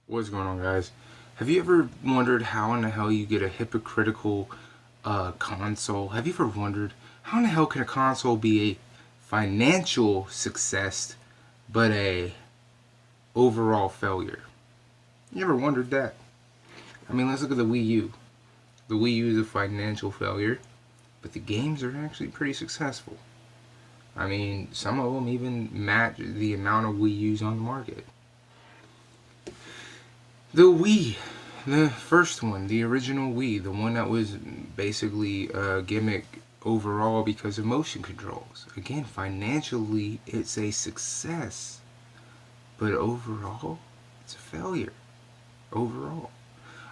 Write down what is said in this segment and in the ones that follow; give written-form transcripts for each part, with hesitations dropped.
What's going on, guys? Have you ever wondered how in the hell you get a hypocritical console? Have you ever wondered how in the hell can a console be a financial success but a overall failure? You ever wondered that? I mean, let's look at the Wii U. The Wii U is a financial failure, but the games are actually pretty successful. I mean, some of them even match the amount of Wii U's on the market. The Wii, the first one, the original Wii, the one that was basically a gimmick overall because of motion controls. Again, financially, it's a success, but overall, it's a failure. Overall,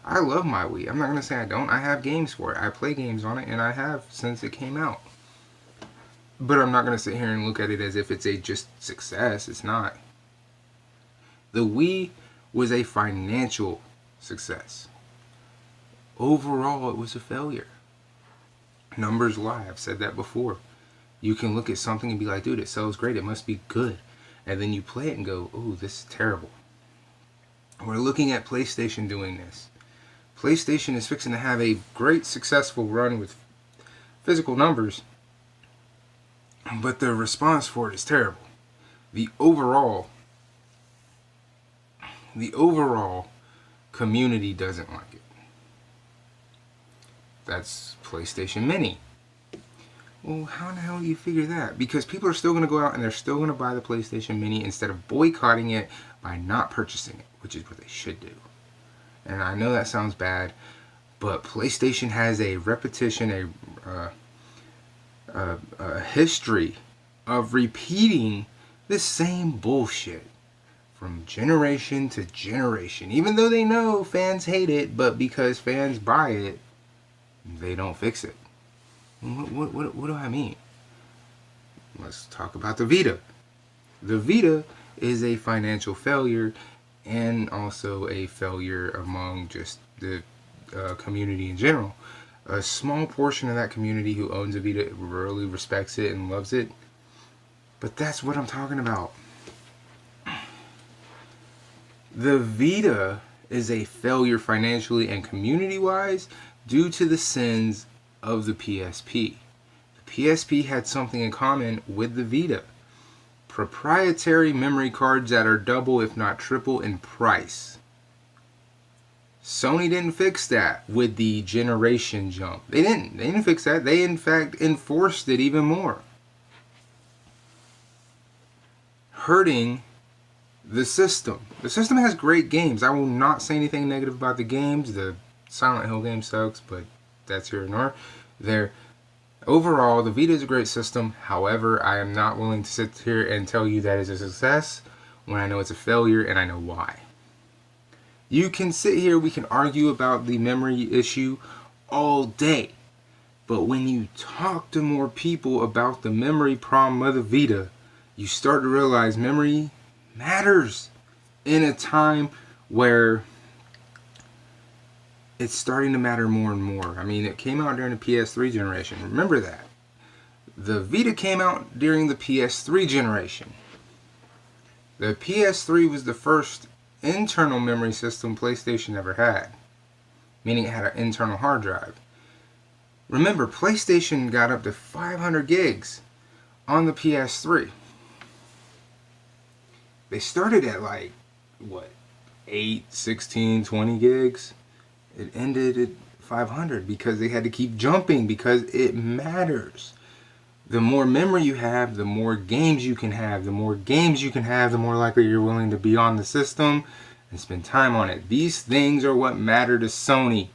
I love my Wii. I'm not gonna say I don't. I have games for it. I play games on it, and I have since it came out. But I'm not gonna sit here and look at it as if it's a just success. It's not. The Wii was a financial success. Overall, it was a failure. Numbers lie. I've said that before. You can look at something and be like, dude, it sells great. It must be good. And then you play it and go, oh, this is terrible. We're looking at PlayStation doing this. PlayStation is fixing to have a great successful run with physical numbers, but the response for it is terrible. The overall community doesn't like it. That's PlayStation Mini. Well, how in the hell do you figure that? Because people are still going to go out and they're still going to buy the PlayStation Mini instead of boycotting it by not purchasing it, which is what they should do. And I know that sounds bad, but PlayStation has a repetition, a history of repeating the same bullshit from generation to generation. Even though they know fans hate it, but because fans buy it, they don't fix it. What do I mean? Let's talk about the Vita. The Vita is a financial failure and also a failure among just the community in general. A small portion of that community who owns a Vita really respects it and loves it. But that's what I'm talking about. The Vita is a failure financially and community-wise due to the sins of the PSP. The PSP had something in common with the Vita. Proprietary memory cards that are double if not triple in price. Sony didn't fix that with the generation jump. They didn't fix that. They in fact enforced it even more. Hurting the system. The system has great games. I will not say anything negative about the games. The Silent Hill game sucks, but that's here and there. Overall, the Vita is a great system. However, I am not willing to sit here and tell you that it's a success when I know it's a failure and I know why. You can sit here, we can argue about the memory issue all day. But when you talk to more people about the memory problem of the Vita, you start to realize memory matters in a time where it's starting to matter more and more. I mean, it came out during the PS3 generation. Remember that. The Vita came out during the PS3 generation. The PS3 was the first internal memory system PlayStation ever had, meaning it had an internal hard drive. Remember, PlayStation got up to 500 gigs on the PS3. They started at like, 8, 16, 20 gigs? It ended at 500 because they had to keep jumping because it matters. The more memory you have, the more games you can have. The more games you can have, the more likely you're willing to be on the system and spend time on it. These things are what matter to Sony.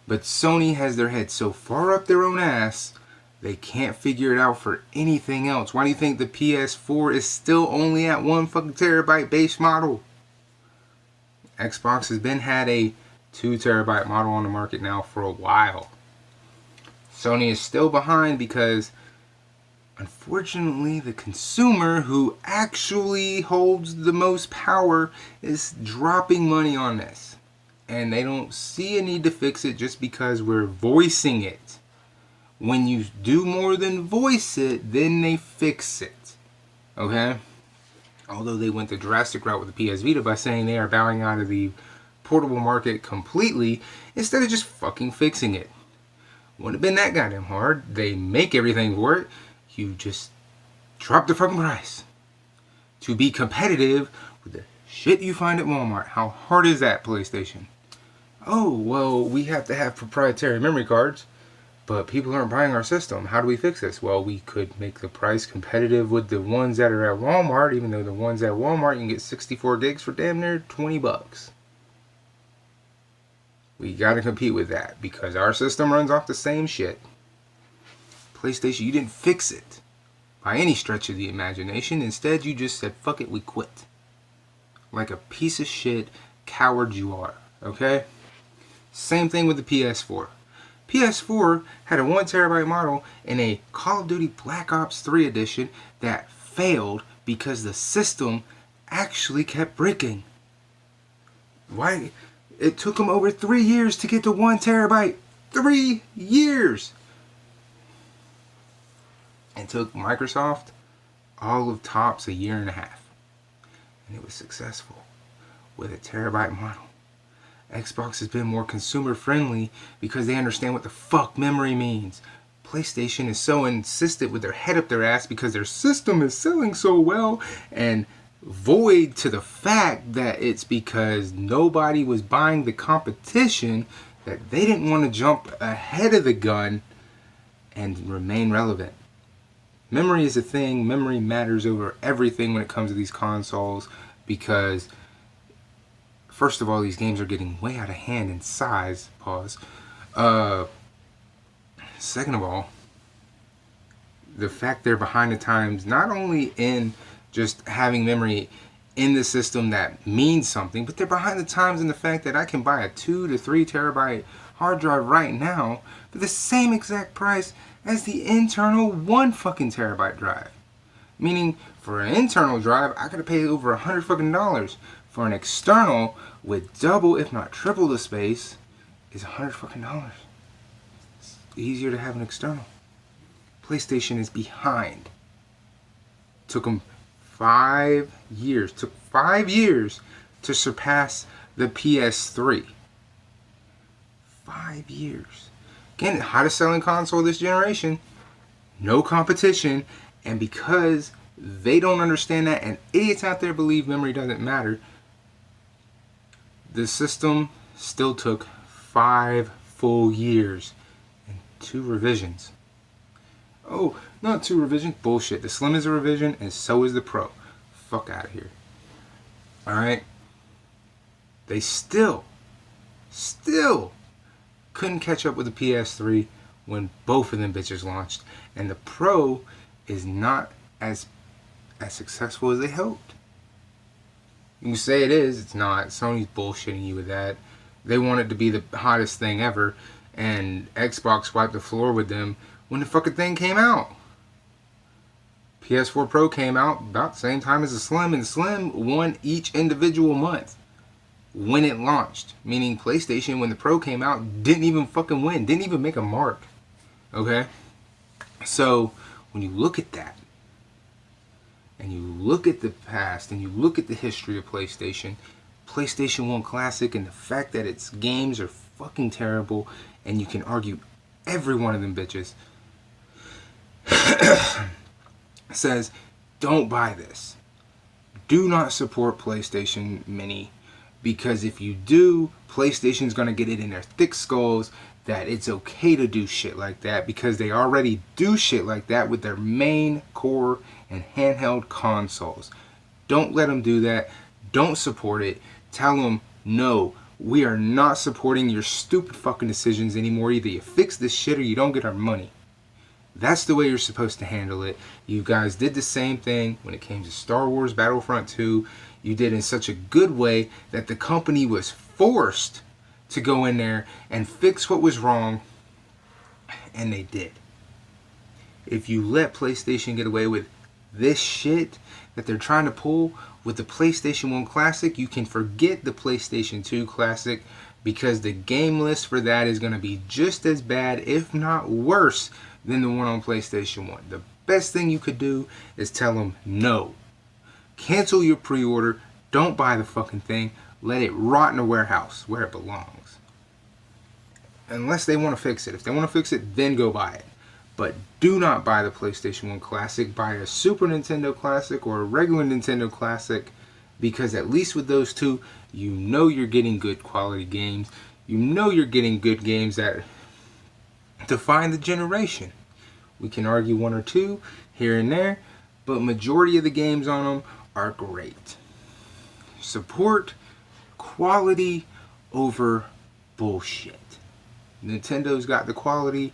But Sony has their head so far up their own ass, they can't figure it out for anything else. Why do you think the PS4 is still only at 1 fucking terabyte base model? Xbox has been had a 2 terabyte model on the market now for a while. Sony is still behind because unfortunately the consumer who actually holds the most power is dropping money on this. And they don't see a need to fix it just because we're voicing it. When you do more than voice it, then they fix it. Okay? Although they went the drastic route with the PS Vita by saying they are bowing out of the portable market completely instead of just fucking fixing it. Wouldn't have been that goddamn hard. They make everything for it. You just drop the fucking price to be competitive with the shit you find at Walmart. How hard is that, PlayStation? Oh, well, we have to have proprietary memory cards, but people aren't buying our system. How do we fix this? Well, we could make the price competitive with the ones that are at Walmart, even though the ones at Walmart you can get 64 gigs for damn near 20 bucks. We gotta compete with that because our system runs off the same shit. PlayStation, you didn't fix it by any stretch of the imagination. Instead, you just said, fuck it, we quit. Like a piece of shit coward you are, okay? Same thing with the PS4. PS4 had a 1 terabyte model in a Call of Duty Black Ops 3 edition that failed because the system actually kept breaking. Why? It took them over 3 years to get to 1 terabyte. 3 years! It took Microsoft all of tops 1.5 years. And it was successful with a terabyte model. Xbox has been more consumer friendly because they understand what the fuck memory means. PlayStation is so insistent with their head up their ass because their system is selling so well and void to the fact that it's because nobody was buying the competition that they didn't want to jump ahead of the gun and remain relevant. Memory is a thing. Memory matters over everything when it comes to these consoles because first of all, these games are getting way out of hand in size. Pause. Second of all, the fact they're behind the times, not only in just having memory in the system that means something, but they're behind the times in the fact that I can buy a 2 to 3 terabyte hard drive right now for the same exact price as the internal 1 fucking terabyte drive. Meaning, for an internal drive, I gotta pay over $100 fucking dollars. For an external with double, if not triple the space, is $100 fucking dollars. It's easier to have an external. PlayStation is behind. Took them 5 years. Took 5 years to surpass the PS3. 5 years. Again, hottest selling console this generation. No competition. And because they don't understand that, and idiots out there believe memory doesn't matter, the system still took 5 full years and 2 revisions. Oh, not 2 revisions. Bullshit. The Slim is a revision and so is the Pro. Fuck out of here. Alright? They still couldn't catch up with the PS3 when both of them bitches launched. And the Pro is not as successful as they hoped. You can say it is, it's not. Sony's bullshitting you with that. They want it to be the hottest thing ever, and Xbox wiped the floor with them when the fucking thing came out. PS4 Pro came out about the same time as the Slim, and the Slim won each individual month when it launched. Meaning PlayStation, when the Pro came out, didn't even fucking win, didn't even make a mark. Okay? So, when you look at that, and you look at the past, and you look at the history of PlayStation 1 Classic, and the fact that its games are fucking terrible, and you can argue every one of them bitches, says, don't buy this. Do not support PlayStation Mini, because if you do, PlayStation's going to get it in their thick skulls that it's okay to do shit like that, because they already do shit like that with their main core and handheld consoles. Don't let them do that. Don't support it. Tell them, no, we are not supporting your stupid fucking decisions anymore. Either you fix this shit or you don't get our money. That's the way you're supposed to handle it. You guys did the same thing when it came to Star Wars Battlefront 2. You did in such a good way that the company was forced to go in there and fix what was wrong, and they did. If you let PlayStation get away with this shit that they're trying to pull with the PlayStation 1 Classic, you can forget the PlayStation 2 Classic, because the game list for that is going to be just as bad, if not worse, than the one on PlayStation 1. The best thing you could do is tell them no. Cancel your pre-order. Don't buy the fucking thing. Let it rot in a warehouse where it belongs. Unless they want to fix it. If they want to fix it, then go buy it. But do not buy the PlayStation 1 Classic. Buy a Super Nintendo Classic or a regular Nintendo Classic, because at least with those two, you know you're getting good quality games. You know you're getting good games that define the generation. We can argue one or two here and there, but majority of the games on them are great. Support quality over bullshit. Nintendo's got the quality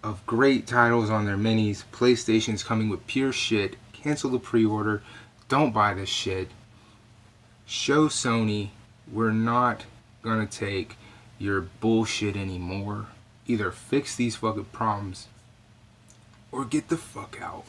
of great titles on their minis. PlayStation's coming with pure shit. Cancel the pre-order. Don't buy this shit. Show Sony we're not gonna take your bullshit anymore. Either fix these fucking problems or get the fuck out.